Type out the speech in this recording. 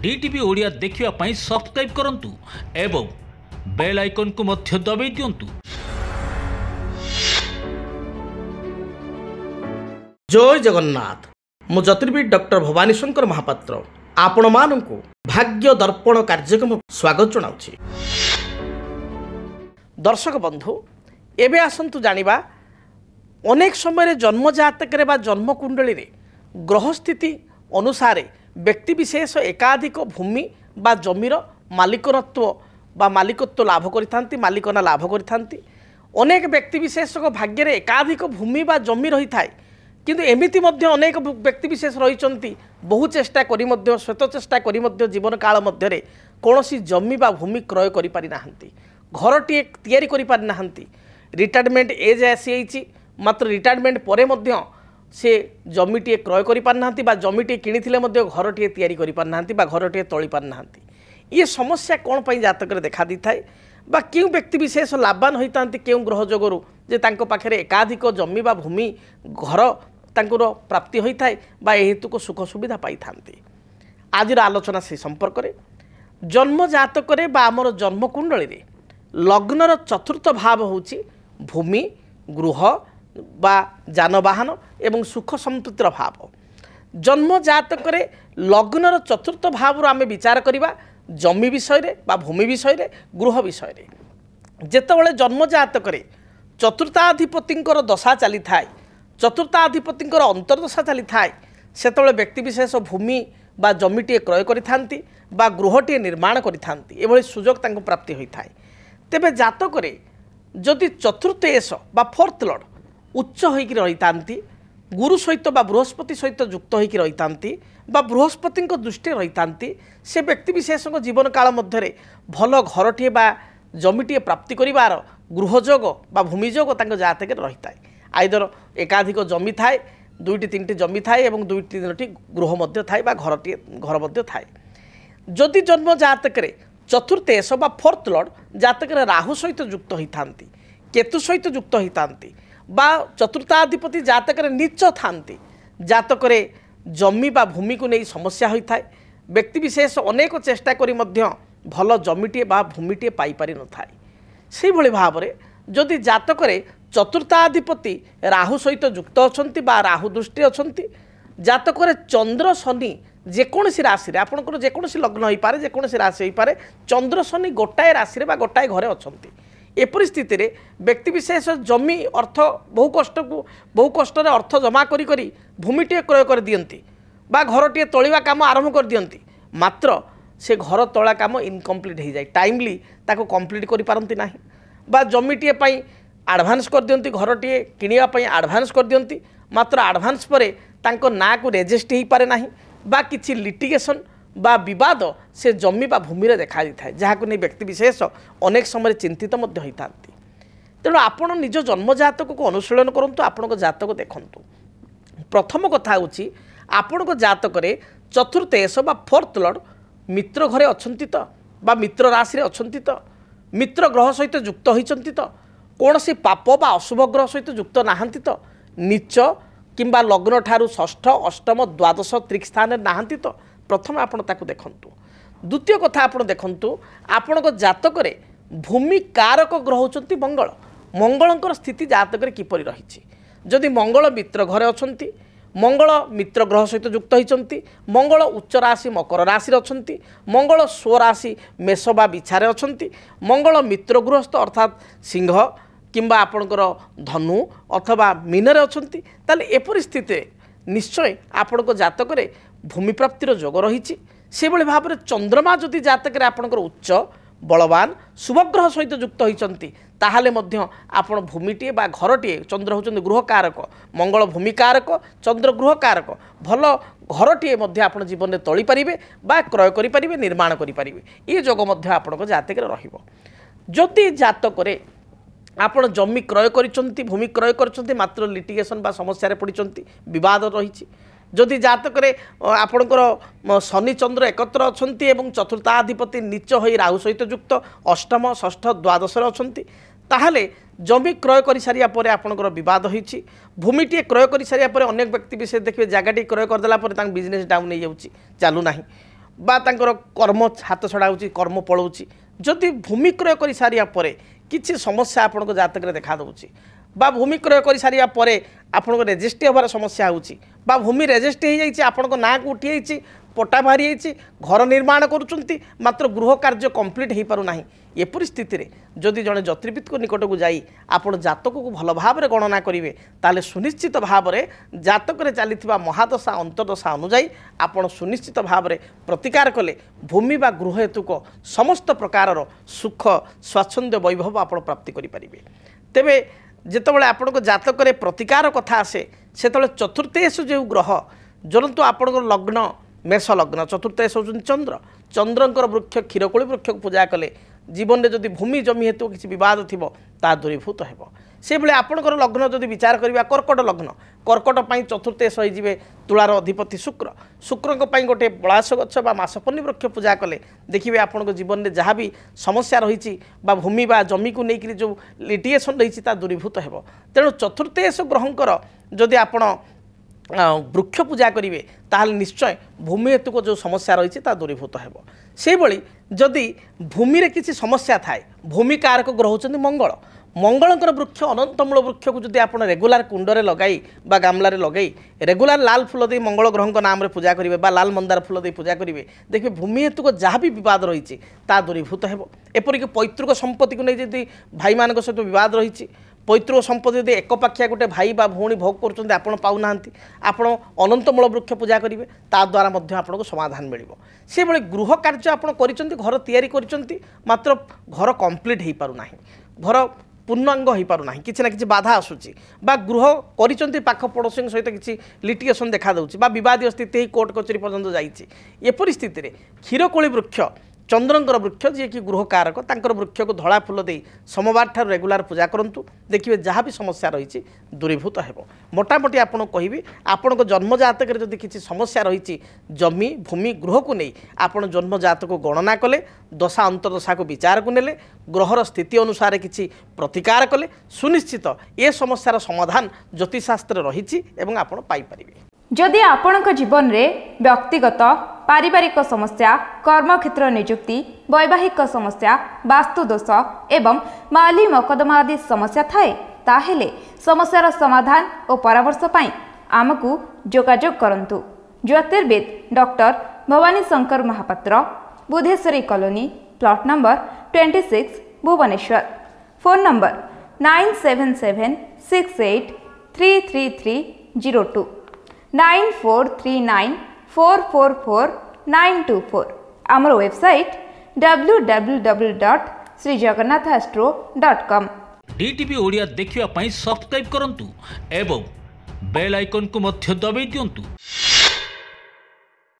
DTV Odia देखिवा पाई subscribe करंतु एवं bell icon को मध्य दबाई दियंतु। जय जगन्नाथ। मु ज्योतिर्विद डॉक्टर भवानी शंकर महापात्र आपण मानकु भाग्य दर्पण कार्यक्रम स्वागत जनाउछि। दर्शक बंधु एबे आसंतु जानिबा अनेक समय जन्म जातक बा जन्म कुंडली रे ग्रह स्थिति अनुसार व्यक्ति विशेष एकाधिक भूमि बा जमीर मालिकत्व बा मालिकत्व लाभ करिथांती मालिकना लाभ करिथांती। अनेक व्यक्ति विशेष भाग्य रे एकाधिक भूमि बा जमी रही थाए किंतु एमिति मध्य अनेक व्यक्ति विशेष रही बहु चेष्टा करी मध्य श्वेत चेष्टा करी मध्य जीवन काल मध्य रे कोनोसी जमी बा भूमि क्रय करि पारि नाहंती घरटी तैयारी करि पारि नाहंती। रिटायरमेंट एज आसी मात्र रिटायरमेंट परे मध्य से जमीटे क्रय करि पारि नाहंती बा जमीटे किनिथिले मध्य घरटी तैयारी करि पारि नाहंती बा घरटी तोली पारि नाहंती। ये समस्या कौन पाई जातक देखा दी थाए बा क्यों व्यक्ति विशेष लाभवान होइतांती क्यों ग्रह जोगरु जे तांको पाखरे एकाधिक जमी बा भूमि घर तांकुर प्राप्ति होइथाए बा हेतु को सुख सुविधा पाई थांती। आजिर आलोचना से संपर्क रे जन्म जातक रे बा हमर जन्म कुंडली रे लग्नर चतुर्थ भाव होची भूमि गृह बा जानवाहन एवं सुख संपत्तिर भाव। जन्म जातक रे लग्नर चतुर्थ भाव आम विचार करवा जमी विषय रे बा भूमि विषय रे गृह विषय रे जेतेबेले जन्म जातक रे चतुर्थाधिपतिंकर दशा चली थाए चतुर्थाधिपतिंकर अंतर्दशा चली थाए सेतेबेले व्यक्ति विशेष भूमि बा जमीटे क्रय करिथांती बा गृहटे निर्माण करिथांती एभली सुजोग तांको प्राप्ति होइथाए। तेबे जातक रे जदि चतुर्थ एस बा फोर्थ लॉर्ड उच्च होइकि रहितांती गुरु सहित बा बृहस्पति सहित युक्त होइकि रहितांती बा बृहस्पति दृष्टि रहितांती से व्यक्ति विशेष जीवन काल मध्य भल घरटे बा जमीटे प्राप्ति करिवार गृहजोग बा भूमिजोग तांको जातक रही थाए। आइदर एकाधिक जमी थाए दुईटी तीनटी जमी थाए एवं दुईटी तीनटी गृह मध्य थाए बा घर मध्य थाए। जदि जन्म जातक रे चतुर्थ एस बा फोर्थ लॉर्ड जातक रे राहु सहित युक्त होइथांती केतु सहित युक्त होइथांती बा चतुर्थाधिपति जातक रे नीच थांती जातक रे जमी बा भूमि को नहीं समस्या होइथाए। व्यक्ति विशेष अनेक चेष्टा करी मध्य भल जमीटे बा भूमिटे पाई पारि न थाए। से भली भाव रे जदि जातक रे चतुर्थाधिपति राहु सहित युक्त अछंती बा राहु दृष्टि अछंती जातक रे चंद्र शनि जेकोसी राशि रे आपनकर जेकोसी लग्न होई पारे जेकोसी राशि होई पारे चंद्र शनि गोटाए राशि रे बा गोटाए घरे अछंती। ए परिस्थिति रे व्यक्ति विशेष जमी अर्थ बहु कष्ट रे अर्थ जमा करी करी भूमिटे क्रय कर दियंती बा घरटे तोलिबा काम आरंभ कर दियंती मात्र से घर तोला काम इनकम्प्लीट हो जाए टाइमली ताको कंप्लीट करि पारंती नाही बा जमीटे पई एडवांस कर दियंती घरटे किनिया पई एडवांस कर दियंती मात्र एडवांस परे तांको ना को रेजिस्ट हो पारे नाही बा किछि लिटिगेशन बा विवाद से जमी बा भूमि रे देखा दिथाए जहाको नहीं व्यक्ति विशेष अनेक समय चिंतित मध्य होइतांती। तेणु आपण निज जन्म जातक को अनुशीलन करंतु आपण जातक देखंतु। प्रथम कथा होची आपण जातक रे चतुर्थ एस बा फोर्थ लॉर्ड मित्र घरे अछंती तो बा मित्र राशि रे अछंती तो मित्र ग्रह सहित युक्त होइचंती तो कौनसी पाप बा अशुभ ग्रह सहित युक्त नाहंती तो नीच किंबा लग्न ठारू षष्ठ अष्टम द्वादश त्रिक स्थान नाहंती तो प्रथम आपण ताकू देखंतु। द्वितीय कथा आपण देखंतु आपण जातक रे भूमि कारक ग्रह होचंती मंगल मंगलंकर स्थिति जातक रे किपरि रहिछि जदि मंगल मित्र घरे अछंती मंगल मित्र ग्रह सहित युक्त होइचंती मंगल उच्च राशि मकर राशि रे अछंती मंगल स्व राशि मेष बा बिछारे अछंती मंगल मित्र गृहस्थ अर्थात सिंह किंबा आपणकर धनु अथवा मीन अछंती ताले ए परिस्थिति निश्चय आपण जातक रे भूमि प्राप्तिर जोग रही से भाई भाव में चंद्रमा जदि जातक आपणकर उच्च बलवान शुभग्रह सहित युक्त होती ताहले मध्य आपण भूमिटे बा घरटे चंद्र होचंदी गृह कारक मंगल भूमि कारक चंद्र गृह कारक भल घरटे मध्य आपण जीवन में तोली पारिबे बा क्रय करि पारिबे निर्माण करि पारिबे ये जोग मध्य आपण जातक रहिबो। जदि जातक रे आपण जमी क्रय करिसंती भूमि क्रय करिसंती मात्र लिटिगेशन बा समस्या रे पड़िसंती विवाद रही जदि जातक आपणकर शनि चंद्र एकत्र अछंती एवं चतुर्थाधिपति नीच होई राहु सहित युक्त अष्टम षष्ठ द्वादश अछंती ताहले जमी क्रय कर सारिया परे आपणकर विवाद होईछि भूमिटी क्रय कर सारिया परे अनेक व्यक्ति विशेष देखिए जगहटी क्रय करदेला परे तांग बिजनेस डाउन हो जाउछि चालू नाही बा तांकर कर्म हाथ छड़ा होची कर्म पळौची जदि भूमि क्रय कर सारिया परे किछि समस्या आपनको जातक देखा दउची बा भूमि क्रय कर सारिया परे आपनको रेजिस्ट्री होबार समस्या होची बा भूमि रेजिस्ट्री हो जाइए आपनको ना को उठी जाइए पट्टा बाहरी जाइए घर निर्माण करुँच मात्र गृह कार्य कंप्लीट हो पारना एपरी स्थिति रे जदि जड़े ज्योतिर्विद निकट को जाई आपण जातक को भल भाव में गणना करेंगे ताले सुनिश्चित भाव में जातक चली महादशा अंतर्दशा अनुजाई आपण सुनिश्चित भाव में प्रतिकार कले भूमि बा गृह हेतुक समस्त प्रकार सुख स्वाच्छंद्य वैभव आप प्राप्ति करेंगे तेबे जितेबाला आपण जातक प्रतिकार कथा आसे से चतुर्थेश जो ग्रह जरतु आपण लग्न मेष लग्न चतुर्थेश होउछन चंद्र चंद्रंकर वृक्ष क्षीरकोली वृक्ष को पूजा कले जीवन में जदि भूमि जमी हेतु किसी बद थी दूरीभूत हो से भाई आपंकर लग्न जदि विचार करवा कर्कट लग्न कर्कट पर चतुर्थेश होइजिबे तुलार अधिपति शुक्र शुक्र गोटे पलाश गछ बा मासपन्नी वृक्ष पूजा कले देखिए आपण जीवन में जहाँ भी समस्या रही भूमि बा जमी को लेकर जो लिटिगेशन रही दूरीभूत हो तेणु चतुर्थेश ग्रहंकर जदि आपण वृक्ष पूजा करेंगे ताल निश्चय भूमि हेतु को जो समस्या रही है दूरीभूत हो से भली जदि भूमि रे किसी समस्या थाए भूमि कारक ग्रह होचंदी मंगल मंगलकर वृक्ष अनंतमूल वृक्ष को जब आप रेगुलार कुंडरे लगाई बा गामलारे लगाई रेगुलार लाल फूल दे मंगल ग्रह नाम रे पूजा करेंगे बा लाल मंदार फूल दे पूजा करेंगे देखिए भूमि हेतु को जहाँ भी बद रही दूरीभूत हो एपरिक पैतृक संपत्ति को नहीं जब भाई मान सहित बद रही पैतृक संपत्ति यदि एकपाखिया गोटे भाई बा भौणी भोग कर आपण पाऊना आपण अनंतमूल वृक्ष पूजा करेंगे द्वारा आपको समाधान मिल से भाई गृह कार्य आप घर तैयारी कर मात्र घर कंप्लीट हो पारना घर पूर्णांग हो पारना किसी ना कि बाधा आसूची बा गृह कर पाख पड़ोशी सहित किसी लिटिगेशन देखा दूसरी बद स्थिति कोर्ट कचेरी पर्यंत जाइए एपरी स्थिति में क्षीरकोली वृक्ष चंद्रंकर वृक्ष जी कि गृह कारक तांकर वृक्ष को धड़ा फूल दे सोमवार ठार रेगुलार पूजा करूँ देखिए जहाँ भी समस्या रही दूरीभूत हो मोटामोटी आपको कहबी आपण जन्म जातक जदि किसी समस्या रही जमी भूमि गृह को नहीं आपण जन्म जातक को गणना कले दशा अंतर्दशा को विचार को नेले ग्रहर स्थिति अनुसार किसी प्रतिकार कले सुनिश्चित ए समस्यार समाधान ज्योतिषशास्त्र रही आपण पाइपर जदि आपणक जीवन में व्यक्तिगत पारिवारिक समस्या कर्मक्षेत्र नियुक्ति वैवाहिक समस्या वास्तुदोष एवं माली मकदमा आदि समस्या थाए ताहेले समस्यार समाधान और परामर्श पाई आमको जोगाजोग करंतु ज्योतिर्विद doctor Bhavani Shankar Mahapatra Budheswari colony plot number 26 Bhubaneswar phone number 9776833302 9439444924 आमर वेबसाइट www.srijagannathastro.com डीटीवी ओडिया देखिवा पई सब्सक्राइब करंतु एवं बेल आइकन को मध्य दबाई दियंतु।